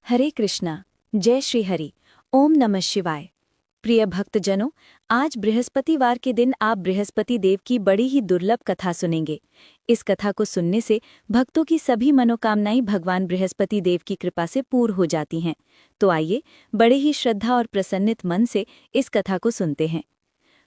हरे कृष्णा। जय श्री हरि। ओम नमः शिवाय। प्रिय भक्तजनों, आज बृहस्पतिवार के दिन आप बृहस्पति देव की बड़ी ही दुर्लभ कथा सुनेंगे। इस कथा को सुनने से भक्तों की सभी मनोकामनाएं भगवान बृहस्पति देव की कृपा से पूर्ण हो जाती हैं। तो आइए बड़े ही श्रद्धा और प्रसन्नित मन से इस कथा को सुनते हैं।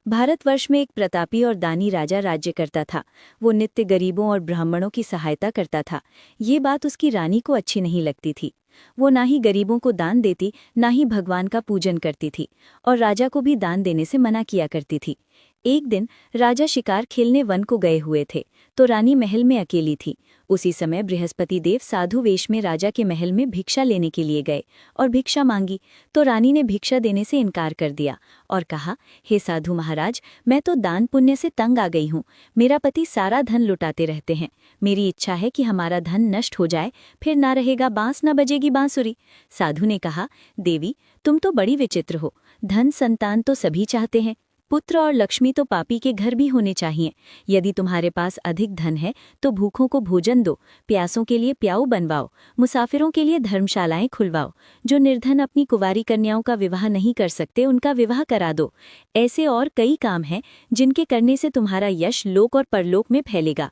भारतवर्ष में एक प्रतापी और दानी राजा राज्य करता था। वो नित्य गरीबों और ब्राह्मणों की सहायता करता था। ये बात उसकी रानी को अच्छी नहीं लगती थी। वो ना ही गरीबों को दान देती, ना ही भगवान का पूजन करती थी, और राजा को भी दान देने से मना किया करती थी। एक दिन राजा शिकार खेलने वन को गए हुए थे, तो रानी महल में अकेली थी। उसी समय बृहस्पति देव साधु वेश में राजा के महल में भिक्षा लेने के लिए गए और भिक्षा मांगी, तो रानी ने भिक्षा देने से इनकार कर दिया और कहा, हे साधु महाराज, मैं तो दान पुण्य से तंग आ गई हूँ। मेरा पति सारा धन लुटाते रहते हैं। मेरी इच्छा है कि हमारा धन नष्ट हो जाए, फिर ना रहेगा बांस न बजेगी बांसुरी। साधु ने कहा, देवी, तुम तो बड़ी विचित्र हो। धन संतान तो सभी चाहते हैं, पुत्र और लक्ष्मी तो पापी के घर भी होने चाहिए। यदि तुम्हारे पास अधिक धन है तो भूखों को भोजन दो, प्यासों के लिए प्याऊ बनवाओ, मुसाफिरों के लिए धर्मशालाएं खुलवाओ। जो निर्धन अपनी कुंवारी कन्याओं का विवाह नहीं कर सकते, उनका विवाह करा दो। ऐसे और कई काम हैं जिनके करने से तुम्हारा यश लोक और परलोक में फैलेगा।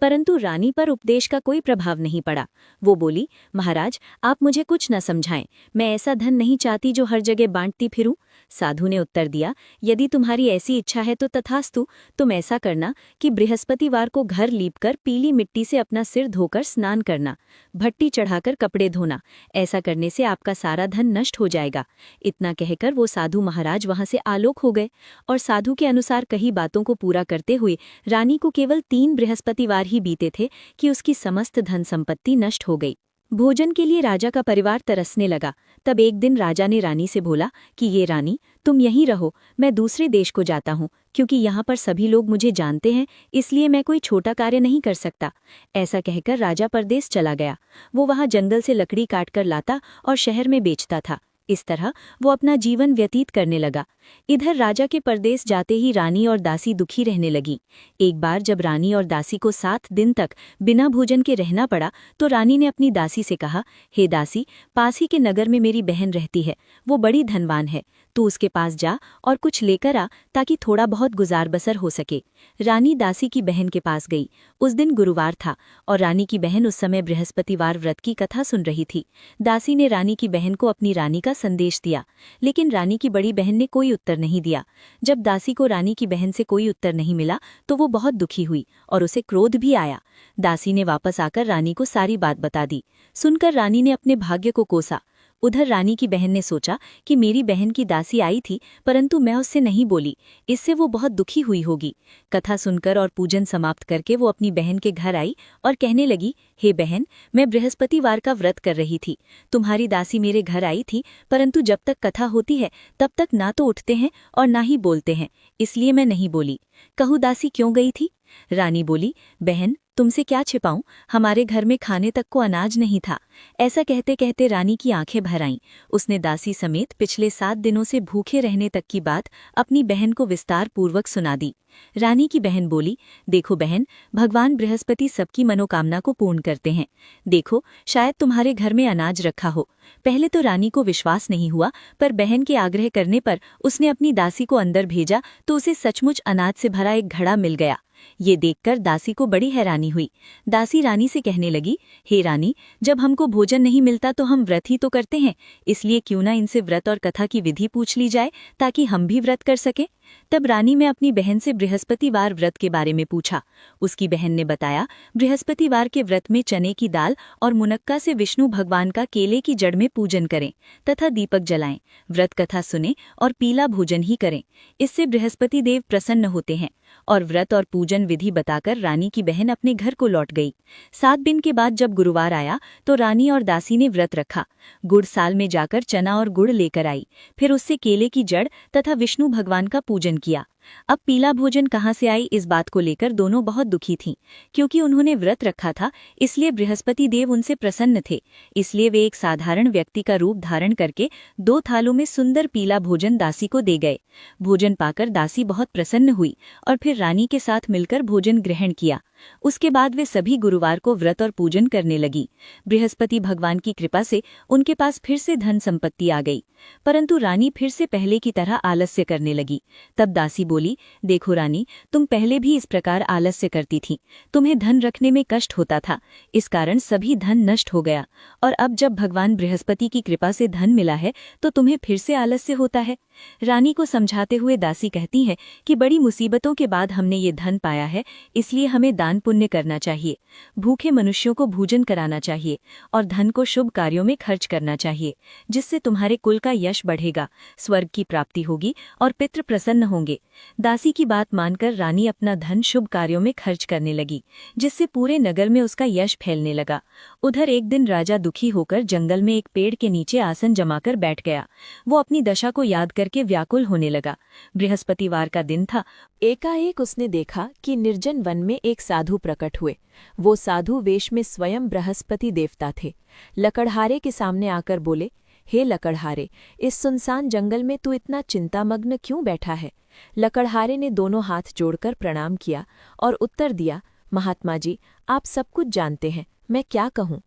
परंतु रानी पर उपदेश का कोई प्रभाव नहीं पड़ा। वो बोली, महाराज, आप मुझे कुछ न समझाएं। मैं ऐसा धन नहीं चाहती जो हर जगह बांटती फिरूं। साधु ने उत्तर दिया, यदि तुम्हारी ऐसी इच्छा है तो तथास्तु। तुम ऐसा करना कि बृहस्पतिवार को घर लीपकर पीली मिट्टी से अपना सिर धोकर स्नान करना, भट्टी चढ़ाकर कपड़े धोना। ऐसा करने से आपका सारा धन नष्ट हो जाएगा। इतना कहकर वो साधु महाराज वहां से आलोक हो गए, और साधु के अनुसार कही बातों को पूरा करते हुए रानी को केवल 3 बृहस्पतिवार ही बीते थे कि उसकी समस्त धन संपत्ति नष्ट हो गई। भोजन के लिए राजा का परिवार तरसने लगा। तब एक दिन राजा ने रानी से बोला कि ये रानी, तुम यहीं रहो, मैं दूसरे देश को जाता हूँ, क्योंकि यहाँ पर सभी लोग मुझे जानते हैं, इसलिए मैं कोई छोटा कार्य नहीं कर सकता। ऐसा कहकर राजा परदेश चला गया। वो वहाँ जंगल से लकड़ी काटकर लाता और शहर में बेचता था। इस तरह वो अपना जीवन व्यतीत करने लगा। इधर राजा के परदेश जाते ही रानी और दासी दुखी रहने लगी। एक बार जब रानी और दासी को 7 दिन तक बिना भोजन के रहना पड़ा, तो रानी ने अपनी दासी से कहा, हे दासी, पास ही के नगर में मेरी बहन रहती है। वो बड़ी धनवान है। तू उसके पास जा और कुछ लेकर आ, ताकि थोड़ा बहुत गुजार बसर हो सके। रानी दासी की बहन के पास गई। उस दिन गुरुवार था और रानी की बहन उस समय बृहस्पतिवार व्रत की कथा सुन रही थी। दासी ने रानी की बहन को अपनी रानी का संदेश दिया, लेकिन रानी की बड़ी बहन ने कोई उत्तर नहीं दिया। जब दासी को रानी की बहन से कोई उत्तर नहीं मिला तो वो बहुत दुखी हुई और उसे क्रोध भी आया। दासी ने वापस आकर रानी को सारी बात बता दी। सुनकर रानी ने अपने भाग्य को कोसा। उधर रानी की बहन ने सोचा कि मेरी बहन की दासी आई थी, परंतु मैं उससे नहीं बोली, इससे वो बहुत दुखी हुई होगी। कथा सुनकर और पूजन समाप्त करके वो अपनी बहन के घर आई और कहने लगी, हे बहन, मैं बृहस्पतिवार का व्रत कर रही थी। तुम्हारी दासी मेरे घर आई थी, परंतु जब तक कथा होती है तब तक ना तो उठते हैं और ना ही बोलते हैं, इसलिए मैं नहीं बोली। कहूँ दासी क्यों गई थी? रानी बोली, बहन, तुमसे क्या छिपाऊं, हमारे घर में खाने तक को अनाज नहीं था। ऐसा कहते कहते रानी की आंखें भर आईं। उसने दासी समेत पिछले 7 दिनों से भूखे रहने तक की बात अपनी बहन को विस्तार पूर्वक सुना दी। रानी की बहन बोली, देखो बहन, भगवान बृहस्पति सबकी मनोकामना को पूर्ण करते हैं। देखो, शायद तुम्हारे घर में अनाज रखा हो। पहले तो रानी को विश्वास नहीं हुआ, पर बहन के आग्रह करने पर उसने अपनी दासी को अंदर भेजा तो उसे सचमुच अनाज से भरा एक घड़ा मिल गया। ये देखकर दासी को बड़ी हैरानी हुई। दासी रानी से कहने लगी, हे रानी, जब हमको भोजन नहीं मिलता तो हम व्रत ही तो करते हैं, इसलिए क्यों ना इनसे व्रत और कथा की विधि पूछ ली जाए, ताकि हम भी व्रत कर सके। तब रानी ने अपनी बहन से बृहस्पतिवार व्रत के बारे में पूछा। उसकी बहन ने बताया, बृहस्पतिवार के व्रत में चने की दाल और मुनक्का से विष्णु भगवान का केले की जड़ में पूजन करें तथा दीपक जलाएं, व्रत कथा सुने और पीला भोजन ही करें। इससे बृहस्पति देव प्रसन्न होते हैं। और व्रत और पूजन विधि बताकर रानी की बहन अपने घर को लौट गई। 7 दिन के बाद जब गुरुवार आया तो रानी और दासी ने व्रत रखा। गुड़ साल में जाकर चना और गुड़ लेकर आई, फिर उससे केले की जड़ तथा विष्णु भगवान का पूजन किया। अब पीला भोजन कहाँ से आई, इस बात को लेकर दोनों बहुत दुखी थीं। क्योंकि उन्होंने व्रत रखा था, इसलिए बृहस्पति देव उनसे प्रसन्न थे। इसलिए वे एक साधारण व्यक्ति का रूप धारण करके 2 थालों में सुंदर पीला भोजन दासी को दे गए। भोजन पाकर दासी बहुत प्रसन्न हुई और फिर रानी के साथ मिलकर भोजन ग्रहण किया। उसके बाद वे सभी गुरुवार को व्रत और पूजन करने लगी। बृहस्पति भगवान की कृपा से उनके पास फिर से धन संपत्ति आ गई। परंतु रानी फिर से पहले की तरह आलस्य करने लगी। तब दासी बोली, देखो रानी, तुम पहले भी इस प्रकार आलस्य करती थी। तुम्हें धन रखने में कष्ट होता था, इस कारण सभी धन नष्ट हो गया। और अब जब भगवान बृहस्पति की कृपा से धन मिला है तो तुम्हें फिर से आलस्य होता है। रानी को समझाते हुए दासी कहती है कि बड़ी मुसीबतों के बाद हमने ये धन पाया है, इसलिए हमें दान पुण्य करना चाहिए, भूखे मनुष्यों को भोजन कराना चाहिए और धन को शुभ कार्यों में खर्च करना चाहिए, जिससे तुम्हारे कुल का यश बढ़ेगा, स्वर्ग की प्राप्ति होगी और पितृ प्रसन्न होंगे। दासी की बात मानकर रानी अपना धन शुभ कार्यों में खर्च करने लगी, जिससे पूरे नगर में उसका यश फैलने लगा। उधर एक दिन राजा दुखी होकर जंगल में एक पेड़ के नीचे आसन जमाकर बैठ गया। वो अपनी दशा को याद करके व्याकुल होने लगा। बृहस्पतिवार का दिन था। एकाएक उसने देखा कि निर्जन वन में एक साधु प्रकट हुए। वो साधु वेश में स्वयं बृहस्पति देवता थे। लकड़हारे के सामने आकर बोले, हे लकड़हारे, इस सुनसान जंगल में तू इतना चिंतामग्न क्यों बैठा है? लकड़हारे ने दोनों हाथ जोड़कर प्रणाम किया और उत्तर दिया, महात्मा जी, आप सब कुछ जानते हैं, मैं क्या कहूँ?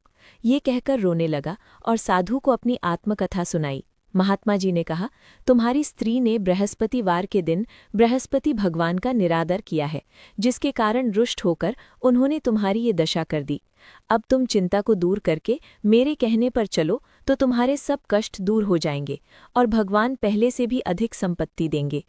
ये कहकर रोने लगा और साधु को अपनी आत्मकथा सुनाई। महात्मा जी ने कहा, तुम्हारी स्त्री ने बृहस्पतिवार के दिन बृहस्पति भगवान का निरादर किया है, जिसके कारण रुष्ट होकर उन्होंने तुम्हारी ये दशा कर दी। अब तुम चिंता को दूर करके मेरे कहने पर चलो तो तुम्हारे सब कष्ट दूर हो जाएंगे और भगवान पहले से भी अधिक संपत्ति देंगे।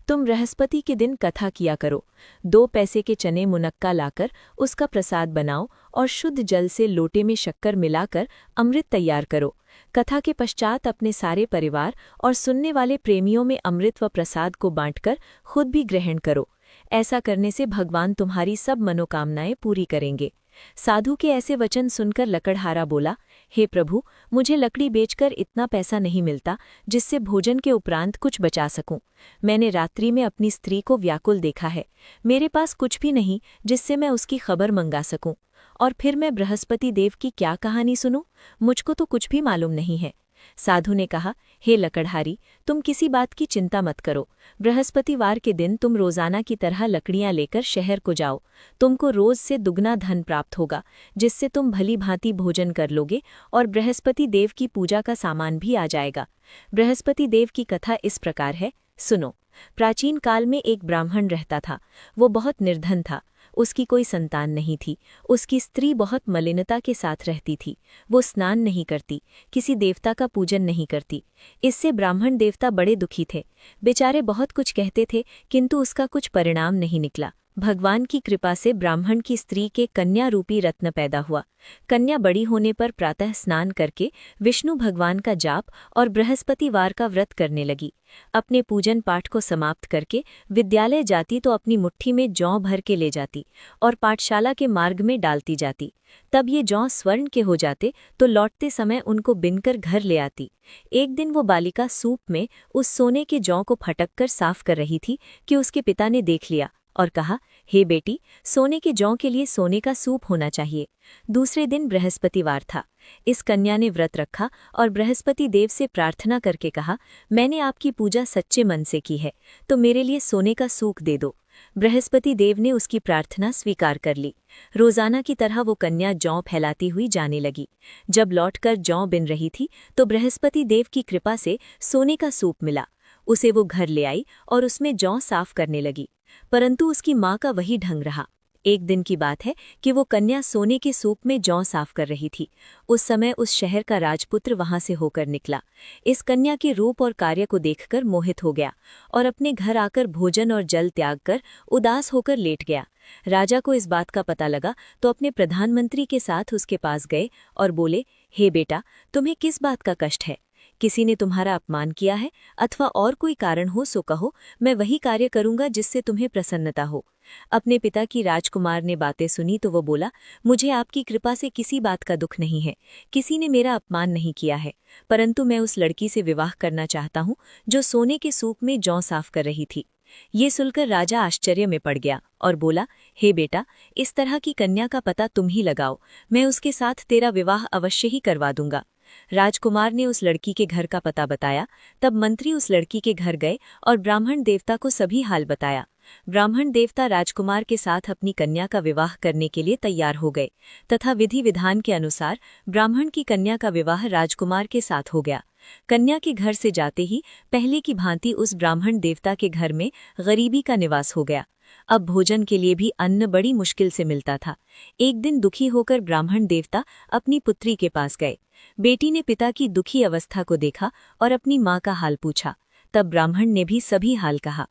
तुम बृहस्पति के दिन कथा किया करो। 2 पैसे के चने मुनक्का लाकर उसका प्रसाद बनाओ और शुद्ध जल से लोटे में शक्कर मिलाकर अमृत तैयार करो। कथा के पश्चात अपने सारे परिवार और सुनने वाले प्रेमियों में अमृत व प्रसाद को बांटकर खुद भी ग्रहण करो। ऐसा करने से भगवान तुम्हारी सब मनोकामनाएं पूरी करेंगे। साधु के ऐसे वचन सुनकर लकड़हारा बोला, हे प्रभु, मुझे लकड़ी बेचकर इतना पैसा नहीं मिलता जिससे भोजन के उपरांत कुछ बचा सकूं। मैंने रात्रि में अपनी स्त्री को व्याकुल देखा है। मेरे पास कुछ भी नहीं जिससे मैं उसकी खबर मंगा सकूं। और फिर मैं बृहस्पति देव की क्या कहानी सुनूं? मुझको तो कुछ भी मालूम नहीं है। साधु ने कहा, हे लकड़हारी, तुम किसी बात की चिंता मत करो। बृहस्पतिवार के दिन तुम रोजाना की तरह लकड़ियां लेकर शहर को जाओ। तुमको रोज से दुगना धन प्राप्त होगा, जिससे तुम भली भांति भोजन कर लोगे और बृहस्पति देव की पूजा का सामान भी आ जाएगा। बृहस्पति देव की कथा इस प्रकार है, सुनो। प्राचीन काल में एक ब्राह्मण रहता था। वो बहुत निर्धन था। उसकी कोई संतान नहीं थी। उसकी स्त्री बहुत मलिनता के साथ रहती थी। वो स्नान नहीं करती, किसी देवता का पूजन नहीं करती। इससे ब्राह्मण देवता बड़े दुखी थे। बेचारे बहुत कुछ कहते थे, किंतु उसका कुछ परिणाम नहीं निकला। भगवान की कृपा से ब्राह्मण की स्त्री के कन्या रूपी रत्न पैदा हुआ। कन्या बड़ी होने पर प्रातः स्नान करके विष्णु भगवान का जाप और बृहस्पतिवार का व्रत करने लगी। अपने पूजन पाठ को समाप्त करके विद्यालय जाती तो अपनी मुट्ठी में जौ भर के ले जाती और पाठशाला के मार्ग में डालती जाती। तब ये जौ स्वर्ण के हो जाते तो लौटते समय उनको बिनकर घर ले आती। एक दिन वो बालिका सूप में उस सोने के जौ को फटक कर साफ कर रही थी कि उसके पिता ने देख लिया और कहा, हे बेटी, सोने के जौ के लिए सोने का सूप होना चाहिए। दूसरे दिन बृहस्पतिवार था। इस कन्या ने व्रत रखा और बृहस्पति देव से प्रार्थना करके कहा, मैंने आपकी पूजा सच्चे मन से की है, तो मेरे लिए सोने का सूप दे दो। बृहस्पति देव ने उसकी प्रार्थना स्वीकार कर ली। रोजाना की तरह वो कन्या जौ फैलाती हुई जाने लगी। जब लौटकर जौ बिन रही थी तो बृहस्पति देव की कृपा से सोने का सूप मिला। उसे वो घर ले आई और उसमें जौ साफ करने लगी, परंतु उसकी माँ का वही ढंग रहा। एक दिन की बात है कि वो कन्या सोने के सूप में जौ साफ कर रही थी। उस समय उस शहर का राजपुत्र वहां से होकर निकला। इस कन्या के रूप और कार्य को देखकर मोहित हो गया और अपने घर आकर भोजन और जल त्याग कर उदास होकर लेट गया। राजा को इस बात का पता लगा तो अपने प्रधानमंत्री के साथ उसके पास गए और बोले, हे बेटा, तुम्हें किस बात का कष्ट है? किसी ने तुम्हारा अपमान किया है अथवा और कोई कारण हो सो कहो, मैं वही कार्य करूंगा जिससे तुम्हें प्रसन्नता हो। अपने पिता की राजकुमार ने बातें सुनी तो वो बोला, मुझे आपकी कृपा से किसी बात का दुख नहीं है। किसी ने मेरा अपमान नहीं किया है, परंतु मैं उस लड़की से विवाह करना चाहता हूँ जो सोने के सूप में जौ साफ कर रही थी। ये सुनकर राजा आश्चर्य में पड़ गया और बोला, हे बेटा, इस तरह की कन्या का पता तुम ही लगाओ, मैं उसके साथ तेरा विवाह अवश्य ही करवा दूंगा। राजकुमार ने उस लड़की के घर का पता बताया। तब मंत्री उस लड़की के घर गए और ब्राह्मण देवता को सभी हाल बताया। ब्राह्मण देवता राजकुमार के साथ अपनी कन्या का विवाह करने के लिए तैयार हो गए तथा विधि विधान के अनुसार ब्राह्मण की कन्या का विवाह राजकुमार के साथ हो गया। कन्या के घर से जाते ही पहले की भांति उस ब्राह्मण देवता के घर में गरीबी का निवास हो गया। अब भोजन के लिए भी अन्न बड़ी मुश्किल से मिलता था। एक दिन दुखी होकर ब्राह्मण देवता अपनी पुत्री के पास गए। बेटी ने पिता की दुखी अवस्था को देखा और अपनी माँ का हाल पूछा। तब ब्राह्मण ने भी सभी हाल कहा।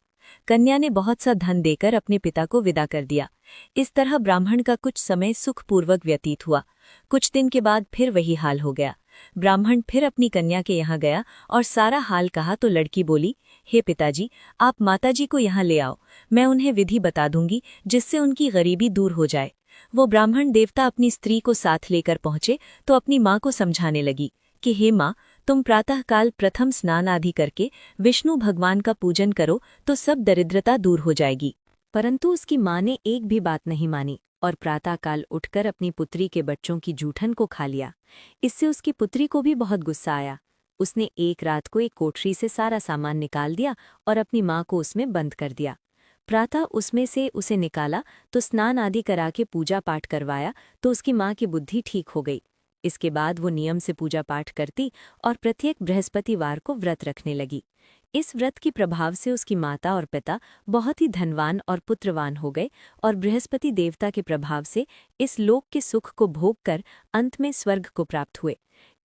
कन्या ने बहुत सा धन देकर अपने पिता को विदा कर दिया। इस तरह ब्राह्मण का कुछ समय सुखपूर्वक व्यतीत हुआ। कुछ दिन के बाद फिर वही हाल हो गया। ब्राह्मण फिर अपनी कन्या के यहाँ गया और सारा हाल कहा तो लड़की बोली, हे पिताजी, आप माताजी को यहाँ ले आओ, मैं उन्हें विधि बता दूंगी जिससे उनकी गरीबी दूर हो जाए। वो ब्राह्मण देवता अपनी स्त्री को साथ लेकर पहुंचे तो अपनी माँ को समझाने लगी कि हे माँ, तुम प्रातःकाल प्रथम स्नान आदि करके विष्णु भगवान का पूजन करो तो सब दरिद्रता दूर हो जाएगी। परंतु उसकी माँ ने एक भी बात नहीं मानी और प्रातःकाल उठकर अपनी पुत्री के बच्चों की जूठन को खा लिया। इससे उसकी पुत्री को भी बहुत गुस्सा आया। उसने एक रात को एक कोठरी से सारा सामान निकाल दिया और अपनी माँ को उसमें बंद कर दिया। प्रातः उसमें से उसे निकाला तो स्नान आदि करा के पूजा पाठ करवाया तो उसकी माँ की बुद्धि ठीक हो गई। इसके बाद वो नियम से पूजा पाठ करती और प्रत्येक बृहस्पतिवार को व्रत रखने लगी। इस व्रत के प्रभाव से उसकी माता और पिता बहुत ही धनवान और पुत्रवान हो गए और बृहस्पति देवता के प्रभाव से इस लोक के सुख को भोग कर अंत में स्वर्ग को प्राप्त हुए।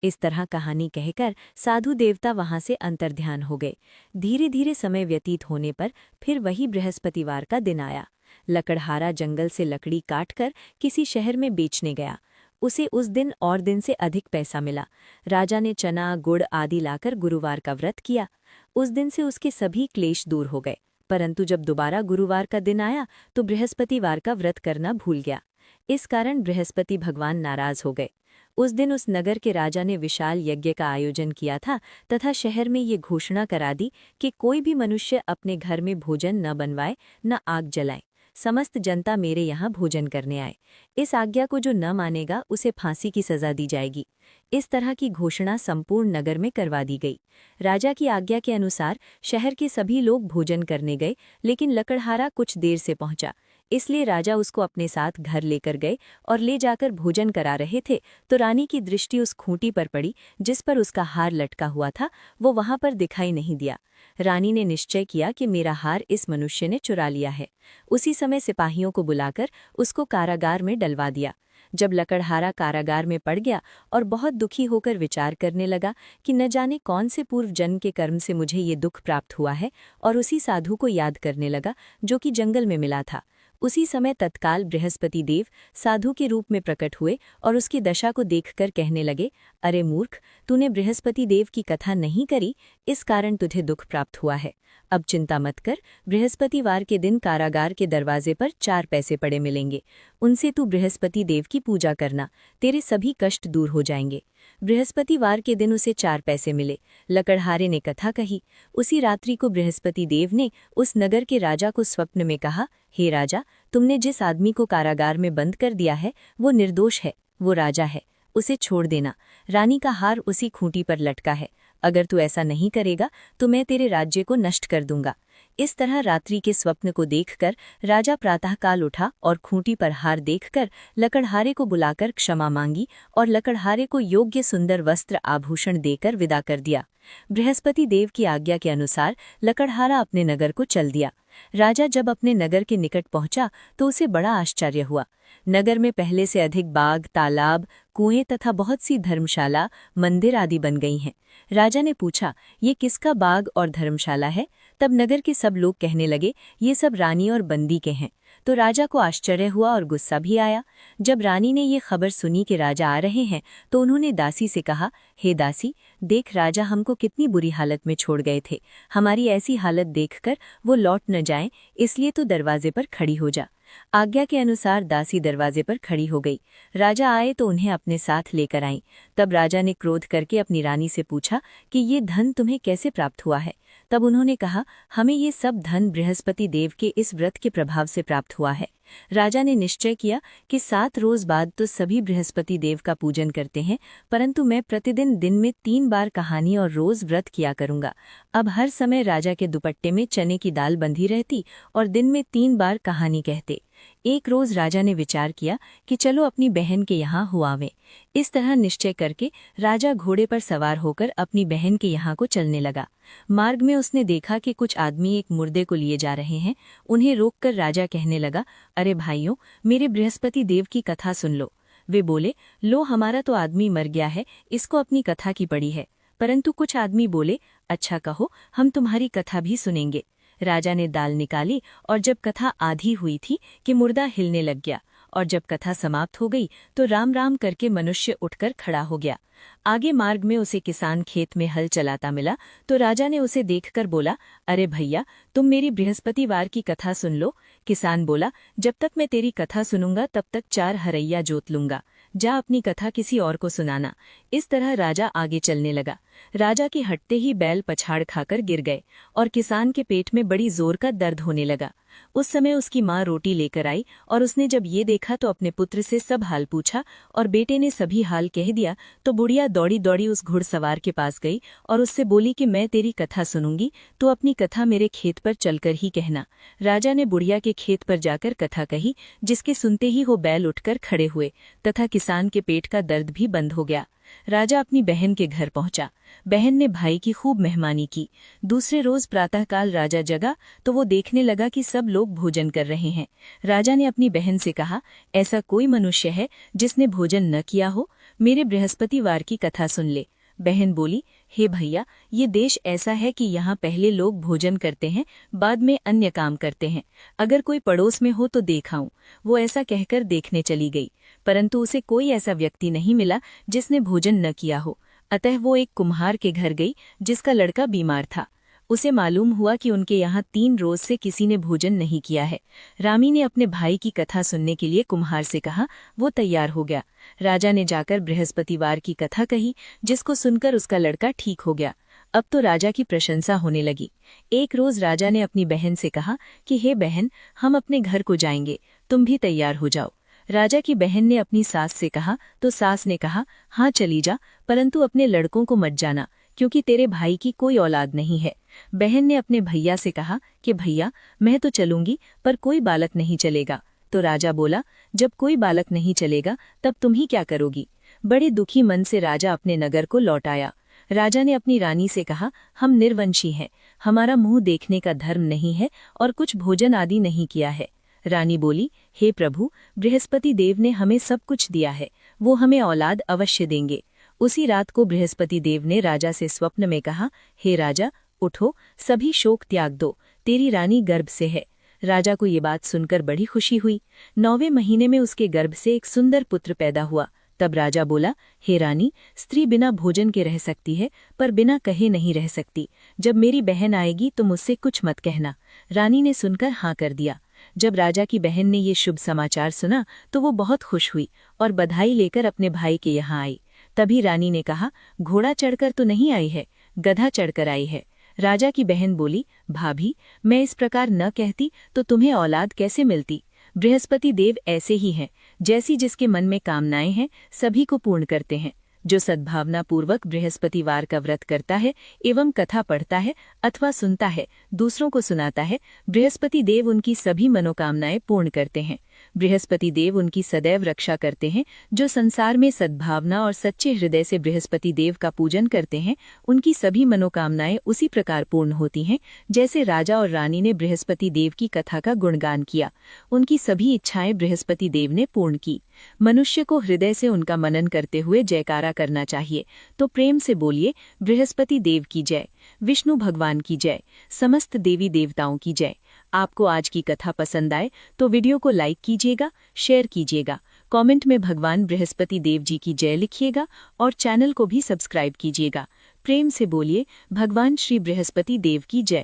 इस तरह कहानी कहकर साधु देवता वहां से अंतर्ध्यान हो गए। धीरे धीरे समय व्यतीत होने पर फिर वही बृहस्पतिवार का दिन आया। लकड़हारा जंगल से लकड़ी काटकर किसी शहर में बेचने गया। उसे उस दिन और दिन से अधिक पैसा मिला। राजा ने चना गुड़ आदि लाकर गुरुवार का व्रत किया। उस दिन से उसके सभी क्लेश दूर हो गए। परंतु जब दोबारा गुरुवार का दिन आया तो बृहस्पतिवार का व्रत करना भूल गया। इस कारण बृहस्पति भगवान नाराज हो गए। उस दिन उस नगर के राजा ने विशाल यज्ञ का आयोजन किया था तथा शहर में ये घोषणा करा दी कि कोई भी मनुष्य अपने घर में भोजन न बनवाए न आग जलाए। समस्त जनता मेरे यहाँ भोजन करने आए। इस आज्ञा को जो न मानेगा उसे फांसी की सजा दी जाएगी। इस तरह की घोषणा संपूर्ण नगर में करवा दी गई। राजा की आज्ञा के अनुसार शहर के सभी लोग भोजन करने गए, लेकिन लकड़हारा कुछ देर से पहुंचा। इसलिए राजा उसको अपने साथ घर लेकर गए और ले जाकर भोजन करा रहे थे तो रानी की दृष्टि उस खूंटी पर पड़ी जिस पर उसका हार लटका हुआ था। वो वहां पर दिखाई नहीं दिया। रानी ने निश्चय किया कि मेरा हार इस मनुष्य ने चुरा लिया है। उसी समय सिपाहियों को बुलाकर उसको कारागार में डलवा दिया। जब लकड़हारा कारागार में पड़ गया और बहुत दुखी होकर विचार करने लगा कि न जाने कौन से पूर्व जन्म के कर्म से मुझे ये दुख प्राप्त हुआ है, और उसी साधु को याद करने लगा जो कि जंगल में मिला था। उसी समय तत्काल बृहस्पति देव साधु के रूप में प्रकट हुए और उसकी दशा को देखकर कहने लगे, अरे मूर्ख, तूने बृहस्पति देव की कथा नहीं करी, इस कारण तुझे दुख प्राप्त हुआ है। अब चिंता मत कर, बृहस्पतिवार के दिन कारागार के दरवाजे पर 4 पैसे पड़े मिलेंगे, उनसे तू बृहस्पति देव की पूजा करना, तेरे सभी कष्ट दूर हो जाएंगे। बृहस्पतिवार के दिन उसे 4 पैसे मिले। लकड़हारे ने कथा कही। उसी रात्रि को बृहस्पति देव ने उस नगर के राजा को स्वप्न में कहा, हे राजा, तुमने जिस आदमी को कारागार में बंद कर दिया है वो निर्दोष है, वो राजा है, उसे छोड़ देना। रानी का हार उसी खूंटी पर लटका है। अगर तू ऐसा नहीं करेगा तो मैं तेरे राज्य को नष्ट कर दूंगा। इस तरह रात्रि के स्वप्न को देखकर राजा प्रातःकाल उठा और खूंटी पर हार देखकर लकड़हारे को बुलाकर क्षमा मांगी और लकड़हारे को योग्य सुंदर वस्त्र आभूषण देकर विदा कर दिया। बृहस्पति देव की आज्ञा के अनुसार लकड़हारा अपने नगर को चल दिया। राजा जब अपने नगर के निकट पहुंचा तो उसे बड़ा आश्चर्य हुआ। नगर में पहले से अधिक बाग, तालाब, कुएं तथा बहुत सी धर्मशाला, मंदिर आदि बन गई हैं। राजा ने पूछा, ये किसका बाग और धर्मशाला है? तब नगर के सब लोग कहने लगे, ये सब रानी और बंदी के हैं। तो राजा को आश्चर्य हुआ और गुस्सा भी आया। जब रानी ने ये खबर सुनी कि राजा आ रहे हैं तो उन्होंने दासी से कहा, हे दासी, देख राजा हमको कितनी बुरी हालत में छोड़ गए थे। हमारी ऐसी हालत देखकर वो लौट न जाएं, इसलिए तो दरवाजे पर खड़ी हो जा। आज्ञा के अनुसार दासी दरवाजे पर खड़ी हो गई। राजा आए तो उन्हें अपने साथ लेकर आईं। तब राजा ने क्रोध करके अपनी रानी से पूछा कि ये धन तुम्हें कैसे प्राप्त हुआ है। तब उन्होंने कहा, हमें ये सब धन बृहस्पति देव के इस व्रत के प्रभाव से प्राप्त हुआ है। राजा ने निश्चय किया कि 7 रोज बाद तो सभी बृहस्पति देव का पूजन करते हैं, परंतु मैं प्रतिदिन दिन में 3 बार कहानी और रोज व्रत किया करूंगा। अब हर समय राजा के दुपट्टे में चने की दाल बंधी रहती और दिन में 3 बार कहानी कहते। एक रोज राजा ने विचार किया कि चलो अपनी बहन के यहाँ हो आवें। इस तरह निश्चय करके राजा घोड़े पर सवार होकर अपनी बहन के यहाँ को चलने लगा। मार्ग में उसने देखा कि कुछ आदमी एक मुर्दे को लिए जा रहे हैं। उन्हें रोककर राजा कहने लगा, अरे भाइयों, मेरे बृहस्पति देव की कथा सुन लो। वे बोले, लो, हमारा तो आदमी मर गया है, इसको अपनी कथा की पड़ी है। परंतु कुछ आदमी बोले, अच्छा कहो, हम तुम्हारी कथा भी सुनेंगे। राजा ने दाल निकाली और जब कथा आधी हुई थी कि मुर्दा हिलने लग गया, और जब कथा समाप्त हो गई तो राम राम करके मनुष्य उठकर खड़ा हो गया। आगे मार्ग में उसे किसान खेत में हल चलाता मिला तो राजा ने उसे देखकर बोला, अरे भैया, तुम मेरी बृहस्पतिवार की कथा सुन लो। किसान बोला, जब तक मैं तेरी कथा सुनूंगा तब तक 4 हरैया जोत लूंगा। जा अपनी कथा किसी और को सुनाना। इस तरह राजा आगे चलने लगा। राजा के हटते ही बैल पछाड़ खाकर गिर गए और किसान के पेट में बड़ी जोर का दर्द होने लगा। उस समय उसकी माँ रोटी लेकर आई और उसने जब ये देखा तो अपने पुत्र से सब हाल पूछा और बेटे ने सभी हाल कह दिया। तो बुढ़िया दौड़ी दौड़ी उस घुड़सवार के पास गई और उससे बोली कि मैं तेरी कथा सुनूंगी, तो अपनी कथा मेरे खेत पर चलकर ही कहना। राजा ने बुढ़िया के खेत पर जाकर कथा कही, जिसके सुनते ही वो बैल उठकर खड़े हुए तथा किसान के पेट का दर्द भी बंद हो गया। राजा अपनी बहन के घर पहुंचा। बहन ने भाई की खूब मेहमानी की। दूसरे रोज प्रातःकाल राजा जगा तो वो देखने लगा कि सब लोग भोजन कर रहे हैं। राजा ने अपनी बहन से कहा, ऐसा कोई मनुष्य है जिसने भोजन न किया हो? मेरे बृहस्पतिवार की कथा सुन ले। बहन बोली, हे भैया, ये देश ऐसा है कि यहाँ पहले लोग भोजन करते हैं, बाद में अन्य काम करते हैं। अगर कोई पड़ोस में हो तो देखाऊं। वो ऐसा कहकर देखने चली गई, परंतु उसे कोई ऐसा व्यक्ति नहीं मिला जिसने भोजन न किया हो। अतः वो एक कुम्हार के घर गई जिसका लड़का बीमार था। उसे मालूम हुआ कि उनके यहाँ 3 रोज से किसी ने भोजन नहीं किया है। रामी ने अपने भाई की कथा सुनने के लिए कुम्हार से कहा। वो तैयार हो गया। राजा ने जाकर बृहस्पतिवार की कथा कही, जिसको सुनकर उसका लड़का ठीक हो गया। अब तो राजा की प्रशंसा होने लगी। एक रोज राजा ने अपनी बहन से कहा कि हे बहन, हम अपने घर को जाएंगे, तुम भी तैयार हो जाओ। राजा की बहन ने अपनी सास से कहा तो सास ने कहा, हाँ चली जा, परंतु अपने लड़कों को मत जाना, क्योंकि तेरे भाई की कोई औलाद नहीं है। बहन ने अपने भैया से कहा कि भैया, मैं तो चलूंगी, पर कोई बालक नहीं चलेगा। तो राजा बोला, जब कोई बालक नहीं चलेगा तब तुम ही क्या करोगी? बड़े दुखी मन से राजा अपने नगर को लौट आया। राजा ने अपनी रानी से कहा, हम निर्वंशी हैं, हमारा मुंह देखने का धर्म नहीं है और कुछ भोजन आदि नहीं किया है। रानी बोली, हे प्रभु, बृहस्पति देव ने हमें सब कुछ दिया है, वो हमें औलाद अवश्य देंगे। उसी रात को बृहस्पति देव ने राजा से स्वप्न में कहा, हे राजा, उठो, सभी शोक त्याग दो, तेरी रानी गर्भ से है। राजा को ये बात सुनकर बड़ी खुशी हुई। 9वें महीने में उसके गर्भ से एक सुंदर पुत्र पैदा हुआ। तब राजा बोला, हे रानी, स्त्री बिना भोजन के रह सकती है, पर बिना कहे नहीं रह सकती। जब मेरी बहन आएगी तो मुझसे कुछ मत कहना। रानी ने सुनकर हाँ कर दिया। जब राजा की बहन ने ये शुभ समाचार सुना तो वो बहुत खुश हुई और बधाई लेकर अपने भाई के यहाँ आई। तभी रानी ने कहा, घोड़ा चढ़कर तो नहीं आई है, गधा चढ़कर आई है। राजा की बहन बोली, भाभी, मैं इस प्रकार न कहती तो तुम्हें औलाद कैसे मिलती? बृहस्पति देव ऐसे ही हैं, जैसी जिसके मन में कामनाएं हैं सभी को पूर्ण करते हैं। जो सद्भावना पूर्वक बृहस्पतिवार का व्रत करता है एवं कथा पढ़ता है अथवा सुनता है, दूसरों को सुनाता है, बृहस्पति देव उनकी सभी मनोकामनाएं पूर्ण करते हैं। बृहस्पति देव उनकी सदैव रक्षा करते हैं। जो संसार में सद्भावना और सच्चे हृदय से बृहस्पति देव का पूजन करते हैं, उनकी सभी मनोकामनाएं उसी प्रकार पूर्ण होती हैं जैसे राजा और रानी ने बृहस्पति देव की कथा का गुणगान किया। उनकी सभी इच्छाएं बृहस्पति देव ने पूर्ण की। मनुष्य को हृदय से उनका मनन करते हुए जयकारा करना चाहिए। तो प्रेम से बोलिए, बृहस्पति देव की जय, विष्णु भगवान की जय, समस्त देवी देवताओं की जय। आपको आज की कथा पसंद आए तो वीडियो को लाइक कीजिएगा, शेयर कीजिएगा, कमेंट में भगवान बृहस्पति देव जी की जय लिखिएगा और चैनल को भी सब्सक्राइब कीजिएगा। प्रेम से बोलिए, भगवान श्री बृहस्पति देव की जय।